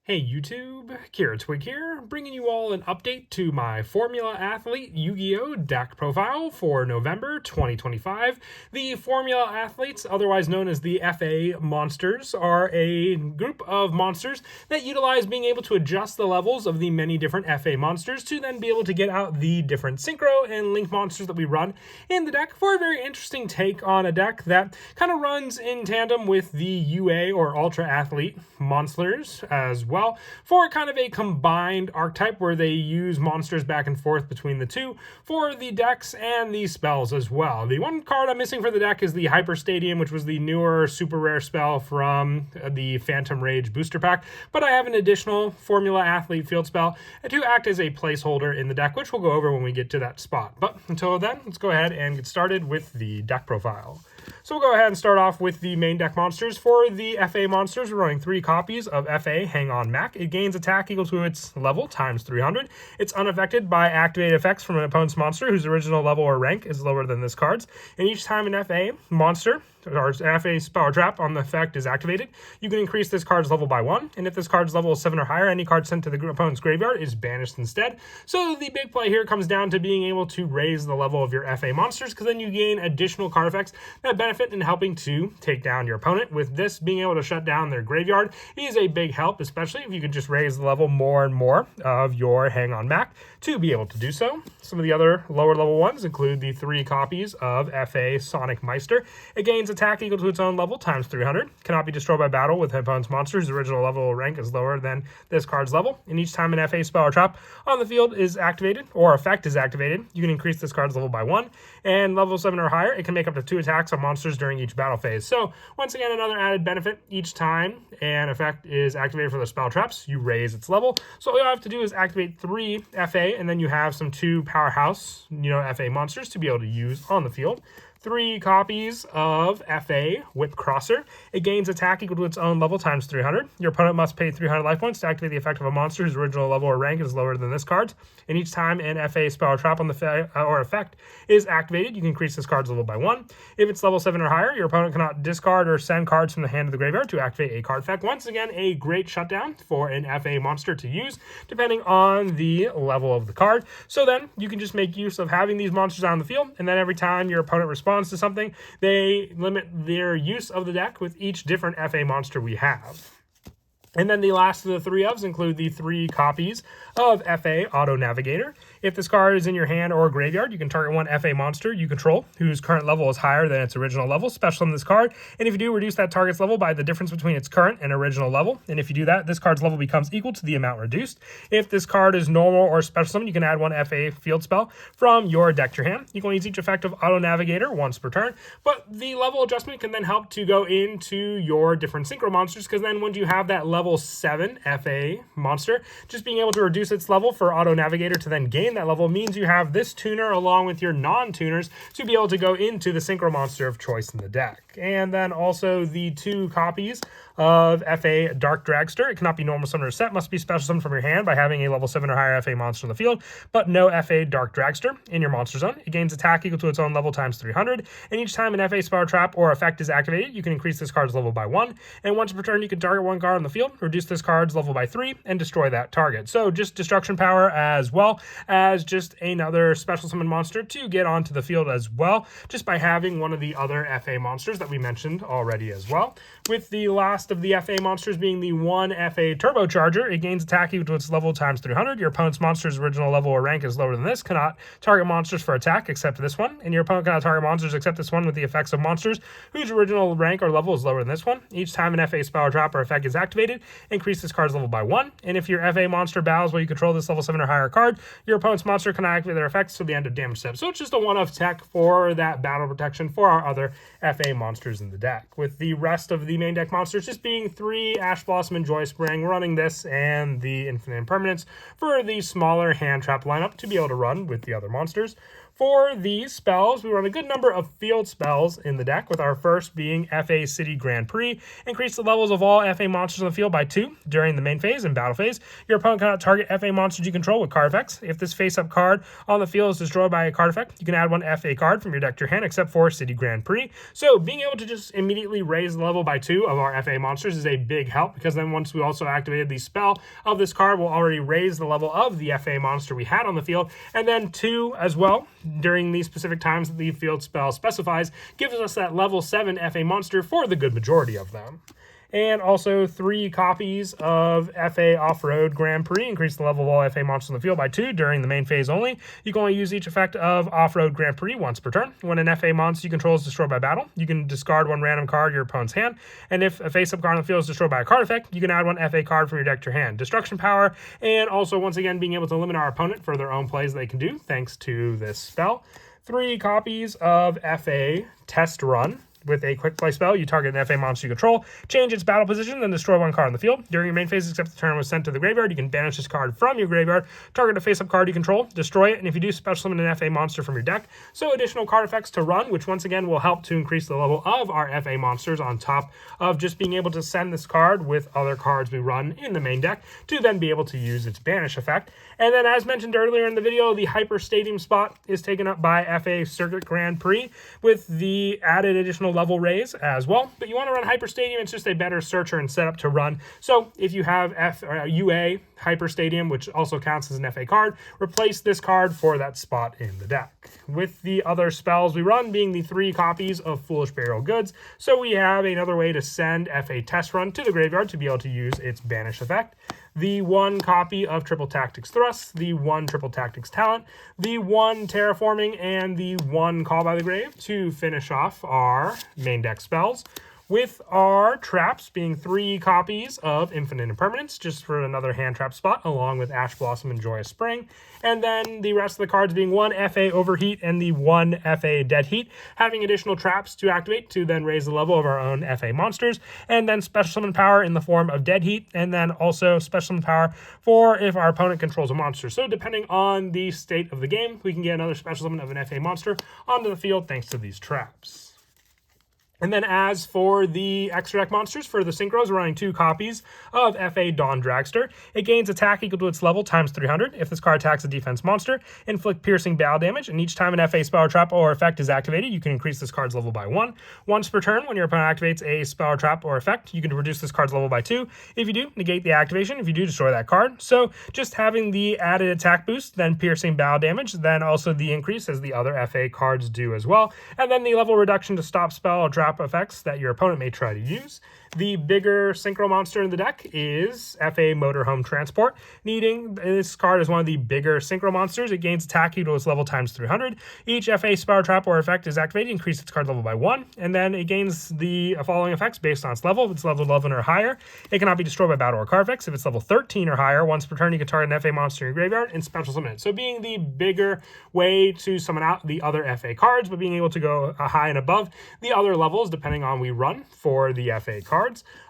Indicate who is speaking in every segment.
Speaker 1: Hey YouTube, Kira Twig here, bringing you all an update to my Formula Athlete Yu-Gi-Oh! Deck profile for November 2025. The Formula Athletes, otherwise known as the FA Monsters, are a group of monsters that utilize being able to adjust the levels of the many different FA monsters to then be able to get out the different Synchro and Link monsters that we run in the deck for a very interesting take on a deck that kind of runs in tandem with the UA or Ultra Athlete monsters as well, for kind of a combined archetype where they use monsters back and forth between the two for the decks and the spells as well. The one card I'm missing for the deck is the Hyper Stadium, which was the newer super rare spell from the Phantom Rage booster pack, but I have an additional Formula Athlete field spell to act as a placeholder in the deck, which we'll go over when we get to that spot. But until then, let's go ahead and get started with the deck profile. So we'll go ahead and start off with the main deck monsters. For the FA monsters, we're running 3 copies of FA Hang On Mac. It gains attack equal to its level times 300. It's unaffected by activated effects from an opponent's monster whose original level or rank is lower than this card's. And each time an FA monster or FA spell or trap on the effect is activated, you can increase this card's level by 1. And if this card's level is 7 or higher, any card sent to the opponent's graveyard is banished instead. So the big play here comes down to being able to raise the level of your FA monsters, because then you gain additional card effects that benefit in helping to take down your opponent. With this, being able to shut down their graveyard is a big help, especially if you could just raise the level more and more of your Hang On Mac to be able to do so. Some of the other lower level ones include the 3 copies of FA Sonic Meister. It gains attack equal to its own level times 300. Cannot be destroyed by battle with opponent's monsters. Original level or rank is lower than this card's level. And each time an FA spell or trap on the field is activated or effect is activated, you can increase this card's level by 1. And level 7 or higher, it can make up to 2 attacks on monsters during each battle phase. So once again, another added benefit: each time an effect is activated for the spell traps, you raise its level. So all you have to do is activate 3 FA, and then you have some 2 powerhouse, FA monsters to be able to use on the field. 3 copies of FA Whip Crosser. It gains attack equal to its own level times 300. Your opponent must pay 300 life points to activate the effect of a monster whose original level or rank is lower than this card's. And each time an FA spell or trap on the or effect is activated, you can increase this card's level by 1. If it's level 7 or higher, your opponent cannot discard or send cards from the hand to the graveyard to activate a card effect. Once again, a great shutdown for an FA monster to use, depending on the level of the card. So then you can just make use of having these monsters on the field, and then every time your opponent responds to something, they limit their use of the deck with each different FA monster we have. And then the last of the 3 ofs include the 3 copies of FA Auto Navigator. If this card is in your hand or graveyard, you can target one FA monster you control whose current level is higher than its original level, special summon this card, and if you do, reduce that target's level by the difference between its current and original level. And if you do that, this card's level becomes equal to the amount reduced. If this card is normal or special summon, you can add 1 FA field spell from your deck to your hand. You can only use each effect of Auto Navigator once per turn, but the level adjustment can then help to go into your different synchro monsters, because then once you have that level 7 FA monster, just being able to reduce its level for Auto Navigator to then gain that level means you have this tuner along with your non-tuners to be able to go into the synchro monster of choice in the deck. And then also the 2 copies of FA Dark Dragster. It cannot be normal summon or set, must be special summoned from your hand by having a level 7 or higher FA monster on the field, but no FA Dark Dragster in your monster zone. It gains attack equal to its own level times 300, and each time an FA spell trap or effect is activated, you can increase this card's level by 1, and once per turn you can target 1 card on the field, reduce this card's level by 3, and destroy that target. So just destruction power as well as just another special summon monster to get onto the field as well, just by having one of the other FA monsters that we mentioned already as well. With the last of the FA monsters being the 1 FA Turbocharger, it gains attack equal to its level times 300. Your opponent's monster's original level or rank is lower than this, cannot target monsters for attack except this one, and your opponent cannot target monsters except this one with the effects of monsters whose original rank or level is lower than this one. Each time an FA spell or trap or effect is activated, increase this card's level by 1, and if your FA monster battles while you control this level 7 or higher card, your opponent's monster cannot activate their effects till the end of damage step. So it's just a one-off tech for that battle protection for our other FA monsters in the deck. With the rest of the main deck monsters just being 3 Ash Blossom and Joy Spring, running this and the Infinite Impermanence for the smaller hand trap lineup to be able to run with the other monsters. For these spells, we run a good number of field spells in the deck, with our first being FA City Grand Prix. Increase the levels of all FA monsters on the field by 2 during the main phase and battle phase. Your opponent cannot target FA monsters you control with card effects. If this face-up card on the field is destroyed by a card effect, you can add 1 FA card from your deck to your hand, except for City Grand Prix. So being able to just immediately raise the level by 2 of our FA monsters is a big help, because then once we also activated the spell of this card, we'll already raise the level of the FA monster we had on the field, and then 2 as well during these specific times that the field spell specifies, gives us that level 7 FA monster for the good majority of them. And also 3 copies of FA Off-Road Grand Prix. Increase the level of all FA monsters on the field by 2 during the main phase only. You can only use each effect of Off-Road Grand Prix once per turn. When an FA monster you control is destroyed by battle, you can discard 1 random card your opponent's hand. And if a face-up card on the field is destroyed by a card effect, you can add 1 FA card from your deck to your hand. Destruction power, and also once again being able to limit our opponent for their own plays they can do thanks to this spell. 3 copies of FA Test Run. With a quick play spell, you target an FA monster you control, change its battle position, then destroy 1 card on the field. During your main phase, except the turn was sent to the graveyard, you can banish this card from your graveyard, target a face-up card you control, destroy it, and if you do, special summon an FA monster from your deck. So additional card effects to run, which once again will help to increase the level of our FA monsters on top of just being able to send this card with other cards we run in the main deck to then be able to use its banish effect. And then as mentioned earlier in the video, the Hyper Stadium spot is taken up by FA Circuit Grand Prix with the added additional level raise as well. But you want to run Hyper Stadium, it's just a better searcher and setup to run. So if you have UA Hyper Stadium, which also counts as an FA card, replace this card for that spot in the deck. With the other spells we run being the 3 copies of Foolish Burial Goods, so we have another way to send FA Test Run to the graveyard to be able to use its banish effect. The 1 copy of Triple Tactics Thrust, the 1 Triple Tactics Talent, the 1 Terraforming, and the 1 Call by the Grave to finish off our main deck spells. With our traps being 3 copies of Infinite Impermanence, just for another hand trap spot, along with Ash Blossom and Joyous Spring. And then the rest of the cards being 1 FA Overheat and the 1 FA Dead Heat, having additional traps to activate to then raise the level of our own FA monsters. And then special summon power in the form of Dead Heat, and then also special summon power for if our opponent controls a monster. So depending on the state of the game, we can get another special summon of an FA monster onto the field thanks to these traps. And then as for the extra deck monsters, for the Synchros, we're running 2 copies of FA Dawn Dragster. It gains attack equal to its level times 300. If this card attacks a defense monster, inflict piercing battle damage, and each time an FA spell or trap or effect is activated, you can increase this card's level by 1. Once per turn, when your opponent activates a spell or trap or effect, you can reduce this card's level by 2. If you do, negate the activation. If you do, destroy that card. So just having the added attack boost, then piercing battle damage, then also the increase as the other FA cards do as well. And then the level reduction to stop spell or trap effects that your opponent may try to use. The bigger synchro monster in the deck is FA Motorhome Transport. This card is one of the bigger synchro monsters. It gains attack equal to its level times 300. Each FA spell, trap, or effect is activated, increase its card level by 1, and then it gains the following effects based on its level. If it's level 11 or higher, it cannot be destroyed by battle or card effects. If it's level 13 or higher, once per turn you can target an FA monster in your graveyard and special summon it. So being the bigger way to summon out the other FA cards, but being able to go high and above the other levels depending on we run for the FA cards.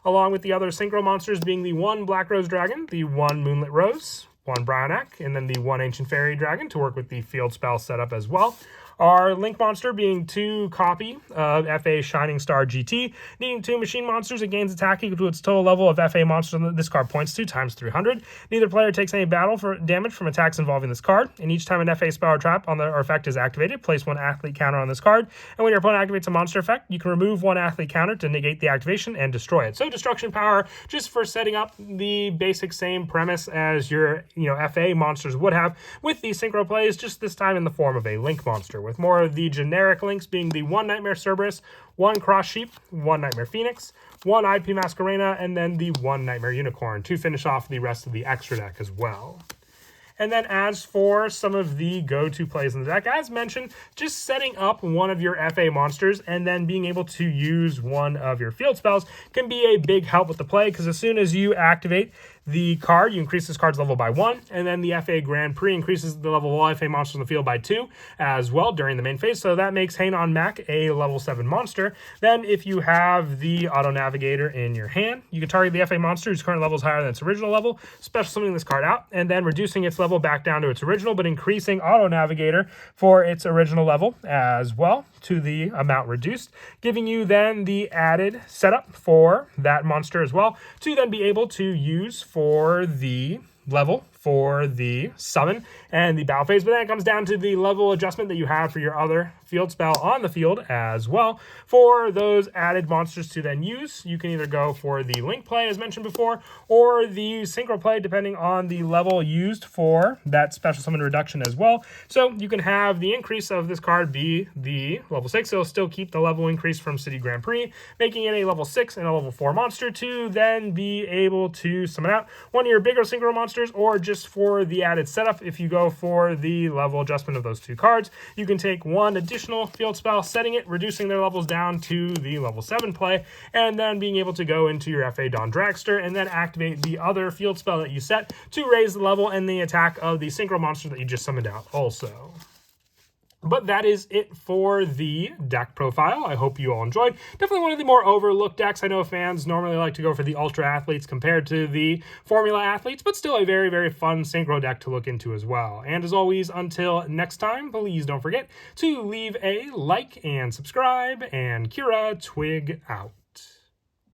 Speaker 1: Along with the other synchro monsters being the 1 Black Rose Dragon, the 1 Moonlit Rose, 1 Brionac, and then the 1 Ancient Fairy Dragon to work with the field spell setup as well. Our Link monster being 2 copy of FA Shining Star GT. Needing 2 machine monsters, it gains attack equal to its total level of FA monster that this card points to times 300. Neither player takes any battle for damage from attacks involving this card. And each time an FA spell or trap or effect is activated, place 1 athlete counter on this card. And when your opponent activates a monster effect, you can remove 1 athlete counter to negate the activation and destroy it. So destruction power, just for setting up the basic same premise as your FA monsters would have with the synchro plays, just this time in the form of a Link monster, with more of the generic links being the 1 Nightmare Cerberus, 1 Cross Sheep, 1 Nightmare Phoenix, 1 IP Masquerena, and then the 1 Nightmare Unicorn to finish off the rest of the extra deck as well. And then as for some of the go-to plays in the deck, as mentioned, just setting up one of your FA monsters and then being able to use one of your field spells can be a big help with the play, because as soon as you activate the card, you increase this card's level by 1, and then the FA Grand Prix increases the level of all FA monsters on the field by 2 as well during the main phase, so that makes Hainan Mac a level 7 monster. Then if you have the Auto Navigator in your hand, you can target the FA monster whose current level is higher than its original level, special summoning this card out, and then reducing its level back down to its original, but increasing Auto Navigator for its original level as well to the amount reduced, giving you then the added setup for that monster as well to then be able to use for the level for the summon and the battle phase. But then it comes down to the level adjustment that you have for your other field spell on the field as well. For those added monsters to then use, you can either go for the link play as mentioned before, or the synchro play depending on the level used for that special summon reduction as well. So you can have the increase of this card be the level 6. It'll still keep the level increase from City Grand Prix, making it a level 6 and a level 4 monster to then be able to summon out one of your bigger synchro monsters, or just for the added setup, if you go for the level adjustment of those two cards, you can take one additional field spell, setting it, reducing their levels down to the level 7 play, and then being able to go into your FA Dawn Dragster and then activate the other field spell that you set to raise the level and the attack of the synchro monster that you just summoned out also. But that is it for the deck profile. I hope you all enjoyed. Definitely one of the more overlooked decks. I know fans normally like to go for the Ultra Athletes compared to the Formula Athletes, but still a very, very fun synchro deck to look into as well. And as always, until next time, please don't forget to leave a like and subscribe, and Kira Twig out.